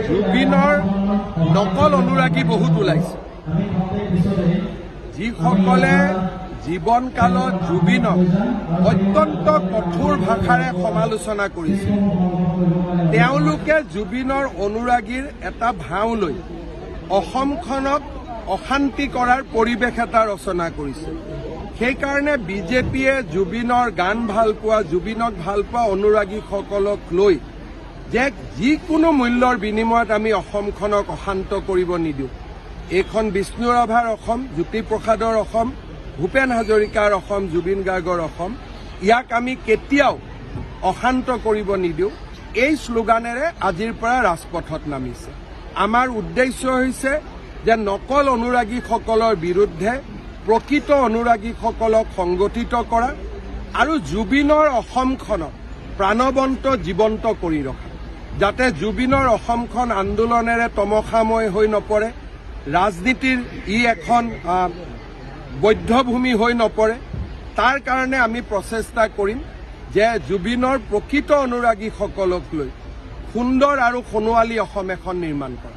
জুবিনৰ নকল অনুৰাগী বহুত ওলাইছে, যিসকলে জীৱনকালত জুবিনক অত্যন্ত কঠোৰ ভাষাৰে সমালোচনা কৰিছে। তেওঁলোকে জুবিনৰ অনুৰাগীৰ এটা ভাও লৈ অসমখনক অশান্তি কৰাৰ পৰিৱেশ এটা ৰচনা কৰিছে। সেইকাৰণে বিজেপিয়ে জুবিনৰ গান ভাল পোৱা, জুবিনক ভাল পোৱা অনুৰাগীসকলক লৈ যে যিকোনো মূল্যৰ বিনিময়ত আমি অসমখনক অশান্ত কৰিব নিদিওঁ। এইখন বিষ্ণু ৰাভাৰ অসম, জ্যোতিপ্ৰসাদৰ অসম, ভূপেন হাজৰিকাৰ অসম, জুবিন গাৰ্গৰ অসম। ইয়াক আমি কেতিয়াও অশান্ত কৰিব নিদিওঁ। এই শ্লোগানেৰে আজিৰ পৰা ৰাজপথত নামিছে। আমাৰ উদ্দেশ্য হৈছে যে নকল অনুৰাগীসকলৰ বিৰুদ্ধে প্ৰকৃত অনুৰাগীসকলক সংগঠিত কৰা আৰু জুবিনৰ অসমখনক প্ৰাণৱন্ত জীৱন্ত কৰি ৰখা, যাতে জুবিনৰ অসমখন আন্দোলনেৰে তমসাময় হৈ নপৰে, ৰাজনীতিৰ এখন বধ্যভূমি হৈ নপৰে। তাৰ কাৰণে আমি প্ৰচেষ্টা কৰিম যে জুবিনৰ প্ৰকৃত অনুৰাগীসকলক লৈ সুন্দৰ আৰু সোণোৱালী অসম এখন নিৰ্মাণ কৰা।